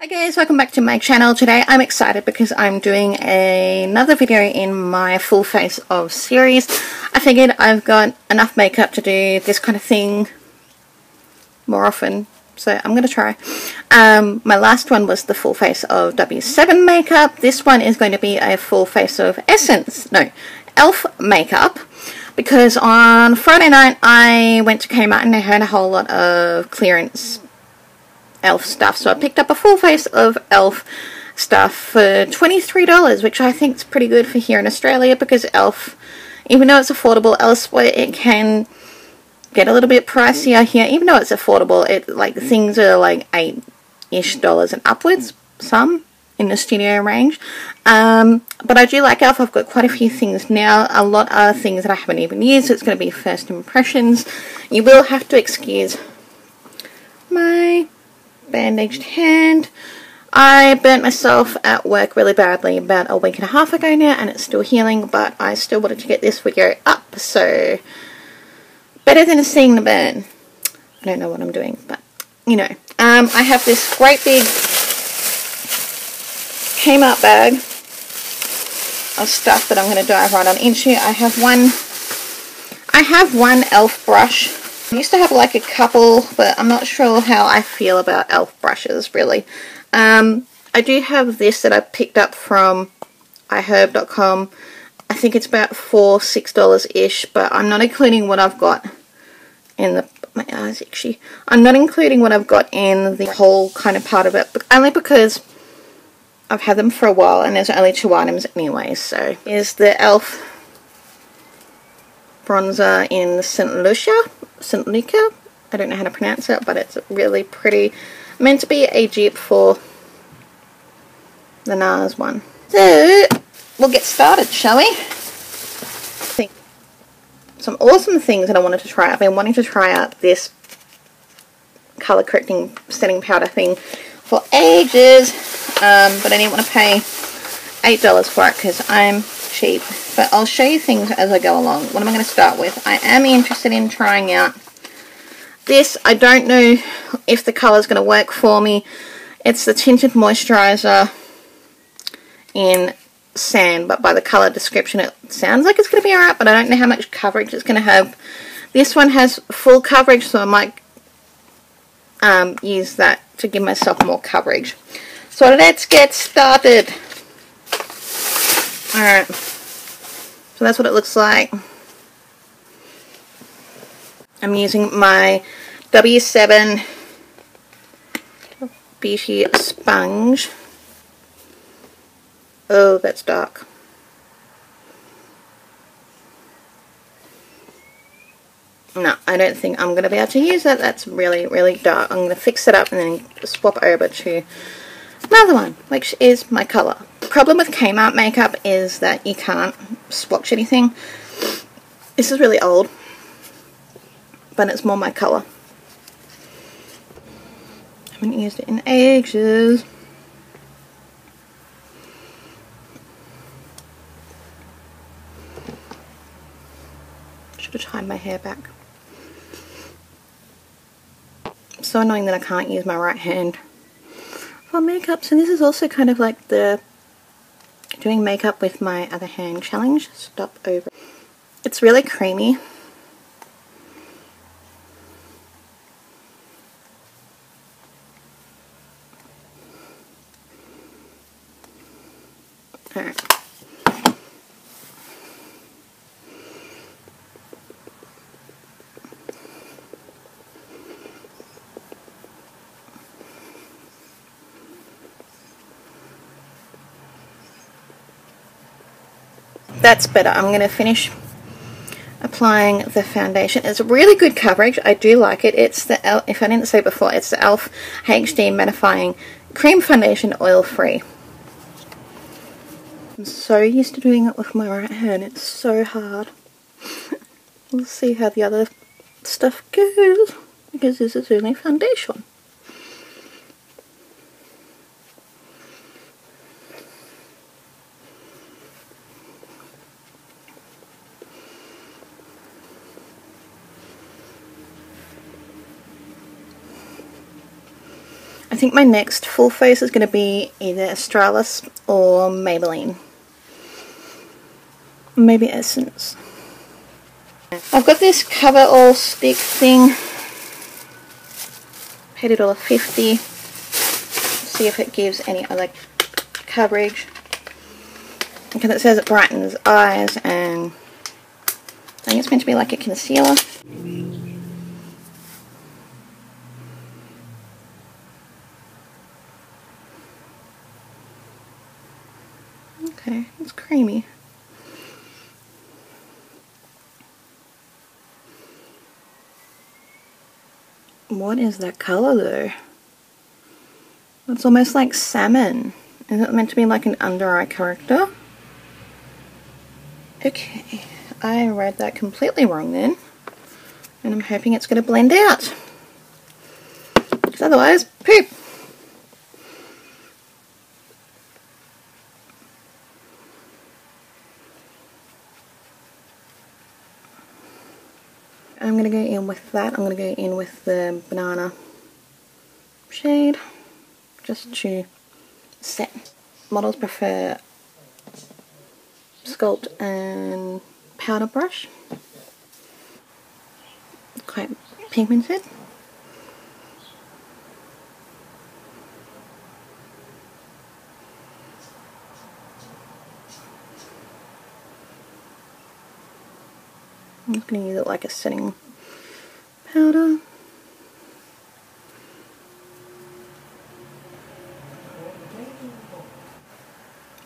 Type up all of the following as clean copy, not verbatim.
Hi guys, welcome back to my channel. Today I'm excited because I'm doing another video in my full face of series. I figured I've got enough makeup to do this kind of thing more often, so I'm going to try. My last one was the full face of W7 makeup. This one is going to be a full face of e.l.f. makeup, because on Friday night I went to Kmart and I heard a whole lot of clearance e.l.f. stuff, so I picked up a full face of e.l.f. stuff for $23, which I think is pretty good for here in Australia, because e.l.f., even though it's affordable elsewhere, it can get a little bit pricier here. Even though it's affordable, things are like $8-ish and upwards, some in the studio range. But I do like e.l.f. I've got quite a few things now. A lot are things that I haven't even used, so it's going to be first impressions. You will have to excuse my bandaged hand. I burnt myself at work really badly about a week and a half ago now, and it's still healing, but I still wanted to get this video up, so better than seeing the burn. I don't know what I'm doing, but you know. I have this great big Kmart bag of stuff that I'm going to dive right on into. I have one e.l.f. brush. I used to have like a couple, but I'm not sure how I feel about e.l.f. brushes, really. I do have this that I picked up from iherb.com. I think it's about $6-ish, but I'm not including what I've got in the... My eyes itchy. I'm not including what I've got in the whole kind of part of it, but only because I've had them for a while and there's only 2 items anyway. So here's the e.l.f. bronzer in St. Lucia. I don't know how to pronounce it, but it's really pretty. Meant to be a dupe for the NARS one. So we'll get started, shall we? Some awesome things that I wanted to try. I've been wanting to try out this colour correcting setting powder thing for ages, but I didn't want to pay $8 for it because I'm cheap. But I'll show you things as I go along. What am I going to start with? I am interested in trying out this. I don't know if the colour is going to work for me. It's the tinted moisturiser in Sand, but by the colour description it sounds like it's going to be alright, but I don't know how much coverage it's going to have. This one has full coverage, so I might use that to give myself more coverage. So let's get started. Alright, so that's what it looks like. I'm using my W7 Beauty Sponge. Oh, that's dark. No, I don't think I'm going to be able to use that. That's really, really dark. I'm going to fix it up and then swap over to another one, which is my colour. The problem with Kmart makeup is that you can't swatch anything. This is really old, but it's more my colour. I haven't used it in ages. Should have tied my hair back. It's so annoying that I can't use my right hand for makeup. So this is also kind of like the doing makeup with my other hand challenge. Stop over. It's really creamy. Alright. That's better. I'm going to finish applying the foundation. It's really good coverage. I do like it. It's the e.l.f., if I didn't say before, it's the e.l.f. HD Mattifying Cream Foundation, oil free. I'm so used to doing it with my right hand. It's so hard. We'll see how the other stuff goes, because this is only foundation. I think my next full face is going to be either Australis or Maybelline. Maybe Essence. I've got this cover all stick thing. Paid $1.50. See if it gives any other coverage. Because it says it brightens eyes, and I think it's meant to be like a concealer. Okay, it's creamy. What is that colour though? It's almost like salmon. Is it meant to be like an under eye corrector? Okay, I read that completely wrong then. And I'm hoping it's going to blend out. Because otherwise, poop! I'm going to go in with that. I'm going to go in with the banana shade. Just to set. Models prefer sculpt and powder brush. Quite pigmented. I'm just going to use it like a setting powder.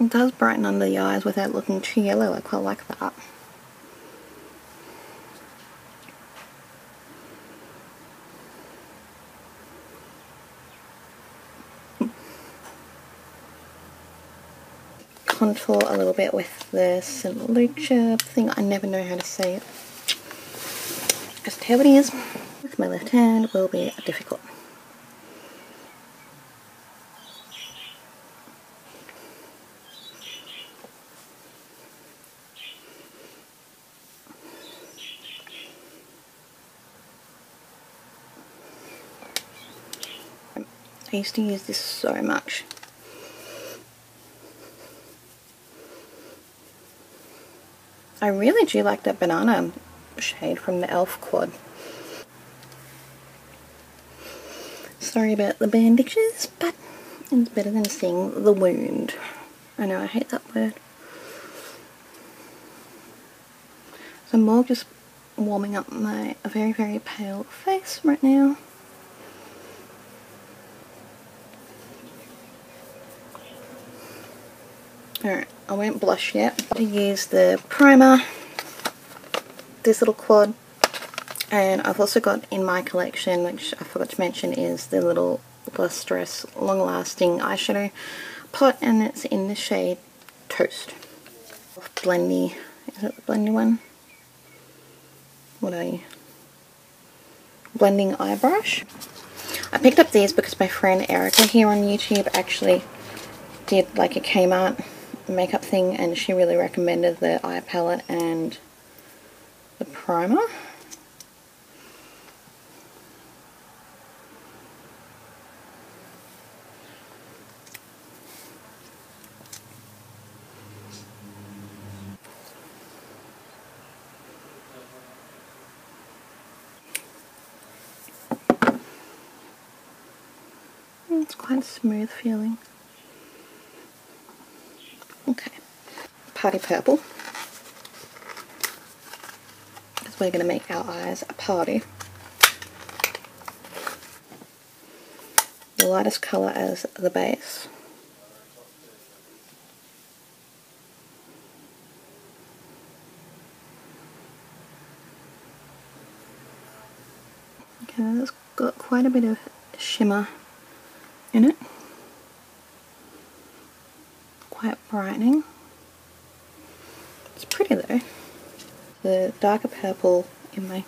It does brighten under the eyes without looking too yellow. I quite like that. Contour a little bit with the St. Lucia thing. I never know how to say it. Just how it is. With my left hand will be difficult. I used to use this so much. I really do like that banana shade from the e.l.f. quad. Sorry about the bandages, but it's better than seeing the wound. I know, I hate that word. So I'm more just warming up my very, very pale face right now. Alright, I won't blush yet. I'm going to use the primer, this little quad, and I've also got in my collection, which I forgot to mention, is the little lusturous long lasting eyeshadow pot, and it's in the shade Toast. Blendy, is it the blendy one? What are you? Blending eye brush. I picked up these because my friend Erica here on YouTube actually did like a Kmart makeup thing, and she really recommended the eye palette and the primer. It's quite smooth feeling. Okay, Party Purple, because we're going to make our eyes a party. The lightest colour as the base. Okay, that's got quite a bit of shimmer in it. Quite brightening. It's pretty though. The darker purple in my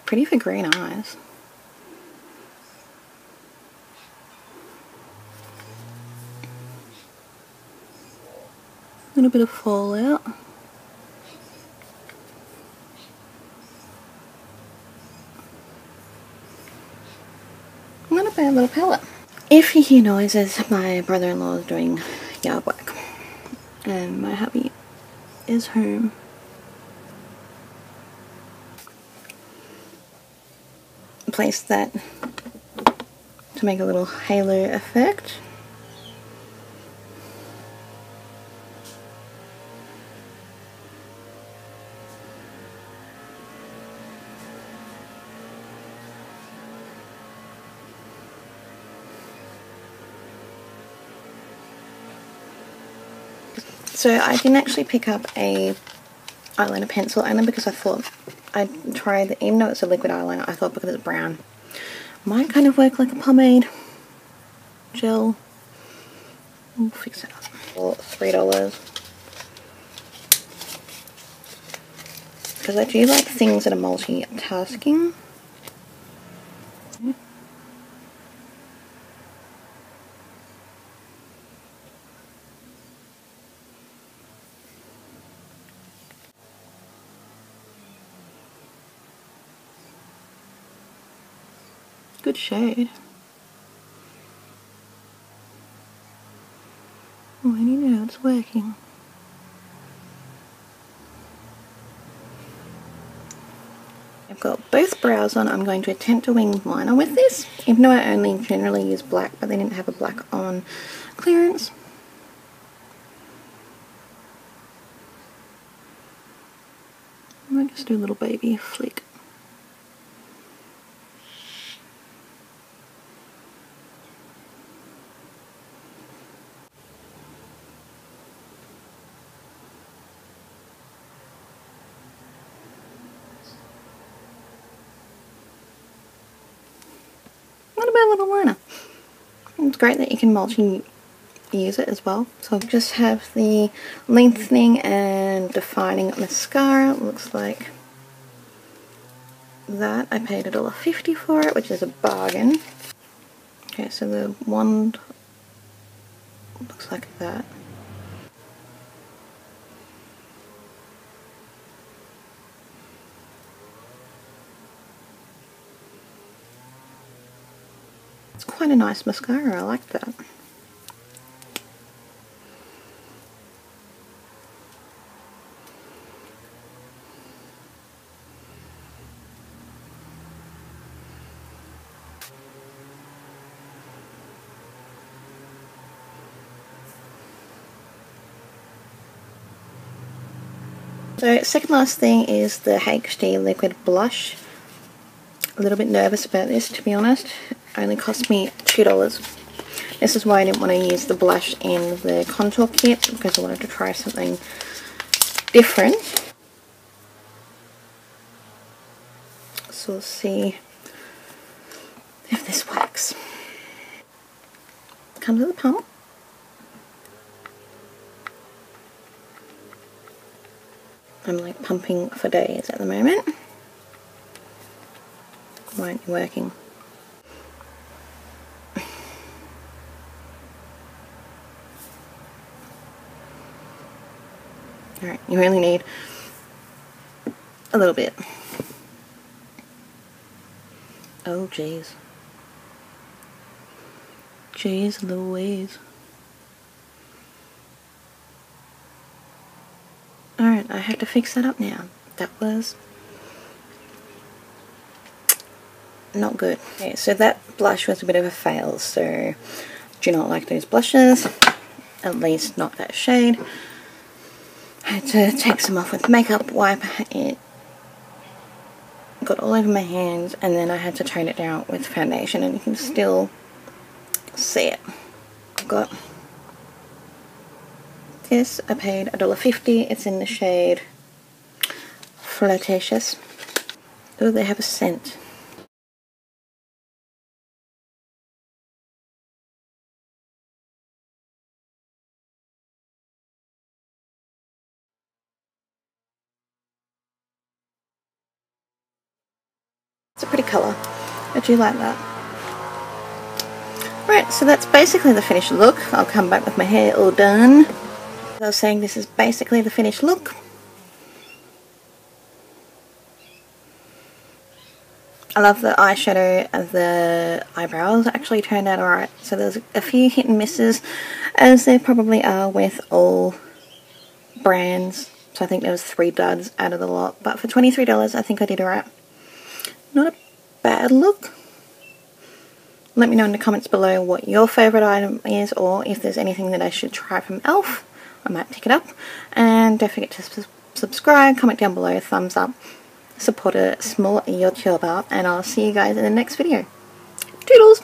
Pretty for green eyes. A little bit of fallout. Not a bad little palette. If you hear noises, my brother-in-law is doing yard work and my hubby is home. Place that to make a little halo effect. So I didn't actually pick up a eyeliner pencil only because I thought I'd try the, even though it's a liquid eyeliner, I thought because it's brown might kind of work like a pomade gel. We'll fix it up for $3 because I do like things that are multitasking. Good shade. Oh, I need to know it's working. I've got both brows on. I'm going to attempt a winged liner with this, even though I only generally use black, but they didn't have a black on clearance. I might just do a little baby flick. Not a bad little liner. It's great that you can multi-use it as well. So I just have the lengthening and defining mascara. It looks like that. I paid $1.50 for it, which is a bargain. Okay, so the wand looks like that. It's quite a nice mascara, I like that. So second last thing is the HD liquid blush. A little bit nervous about this, to be honest. It only cost me $2. This is why I didn't want to use the blush in the contour kit, because I wanted to try something different. So we'll see if this works. Comes with a pump. I'm like pumping for days at the moment. Why aren't you working? Alright, you really need a little bit. Oh jeez. Jeez Louise. Alright, I have to fix that up now. That was not good. Okay, so that blush was a bit of a fail, so do not like those blushes, at least not that shade. I had to take some off with makeup wipe. It got all over my hands, and then I had to tone it down with foundation, and you can still see it. I've got this. I paid $1.50. It's in the shade Flirtacious. Oh, they have a scent. It's a pretty colour. I do like that. Right, so that's basically the finished look. I'll come back with my hair all done. As I was saying, this is basically the finished look. I love the eyeshadow and the eyebrows actually turned out alright. So there's a few hit and misses, as there probably are with all brands. So I think there was 3 duds out of the lot. But for $23, I think I did alright. Not a bad look. Let me know in the comments below what your favourite item is, or if there's anything that I should try from e.l.f. I might pick it up. And don't forget to subscribe, comment down below, thumbs up. Support a small YouTuber, and I'll see you guys in the next video. Toodles!